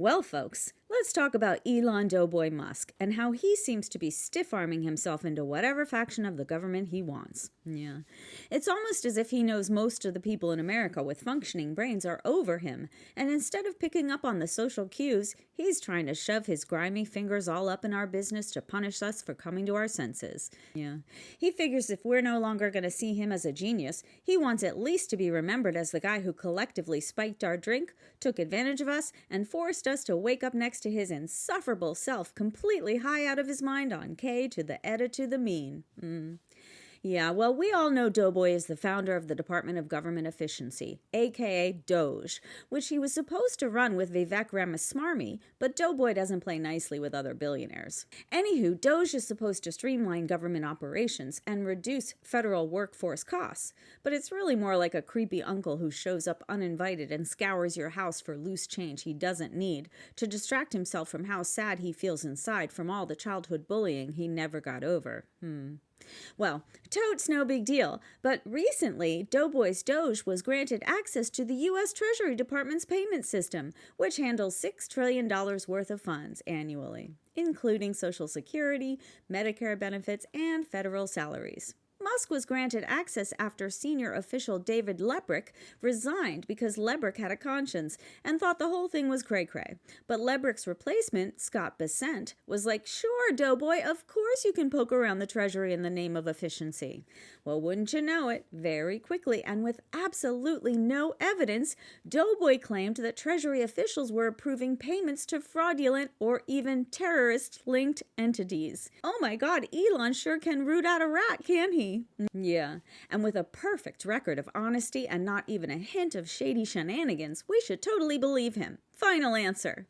Well, folks, let's talk about Elon Doughboy Musk and how he seems to be stiff-arming himself into whatever faction of the government he wants. Yeah. It's almost as if he knows most of the people in America with functioning brains are over him, and instead of picking up on the social cues, he's trying to shove his grimy fingers all up in our business to punish us for coming to our senses. Yeah. He figures if we're no longer going to see him as a genius, he wants at least to be remembered as the guy who collectively spiked our drink, took advantage of us, and forced us to wake up next to his insufferable self completely high out of his mind on K to the eta to the mean. Yeah, well, we all know Doughboy is the founder of the Department of Government Efficiency, aka Doge, which he was supposed to run with Vivek Ramaswamy, but Doughboy doesn't play nicely with other billionaires. Anywho, Doge is supposed to streamline government operations and reduce federal workforce costs, but it's really more like a creepy uncle who shows up uninvited and scours your house for loose change he doesn't need to distract himself from how sad he feels inside from all the childhood bullying he never got over. Well, totes no big deal, but recently, Doughboy's Doge was granted access to the U.S. Treasury Department's payment system, which handles $6 trillion worth of funds annually, including Social Security, Medicare benefits, and federal salaries. Musk was granted access after senior official David Lebrick resigned because Lebrick had a conscience and thought the whole thing was cray-cray. But Lebrick's replacement, Scott Bessent, was like, "Sure, Doughboy, of course you can poke around the Treasury in the name of efficiency." Well, wouldn't you know it, very quickly and with absolutely no evidence, Doughboy claimed that Treasury officials were approving payments to fraudulent or even terrorist-linked entities. Oh my God, Elon sure can root out a rat, can he? Yeah, and with a perfect record of honesty and not even a hint of shady shenanigans, we should totally believe him. Final answer.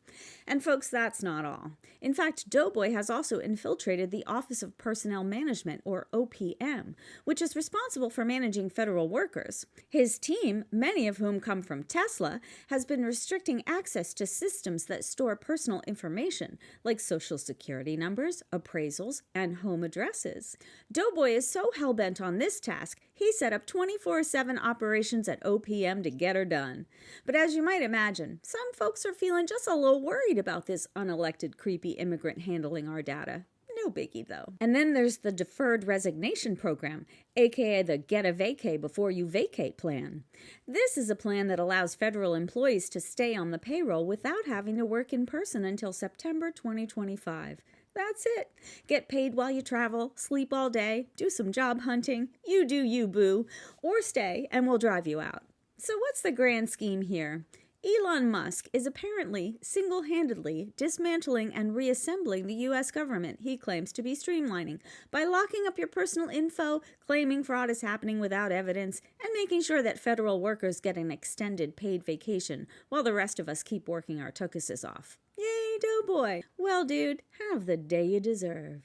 And folks, that's not all. In fact, Doughboy has also infiltrated the Office of Personnel Management, or OPM, which is responsible for managing federal workers. His team, many of whom come from Tesla, has been restricting access to systems that store personal information, like social security numbers, appraisals, and home addresses. Doughboy is so hell-bent on this task, he set up 24/7 operations at OPM to get her done. But as you might imagine, some folks are feeling just a little worried about this unelected creepy immigrant handling our data. No biggie, though. And then there's the Deferred Resignation Program, aka the Get a Vacay Before You Vacate plan. This is a plan that allows federal employees to stay on the payroll without having to work in person until September 2025. That's it. Get paid while you travel, sleep all day, do some job hunting, you do you, boo, or stay and we'll drive you out. So what's the grand scheme here? Elon Musk is apparently single-handedly dismantling and reassembling the U.S. government he claims to be streamlining by locking up your personal info, claiming fraud is happening without evidence, and making sure that federal workers get an extended paid vacation while the rest of us keep working our tuckuses off. Yay, Doughboy! Well, dude, have the day you deserve.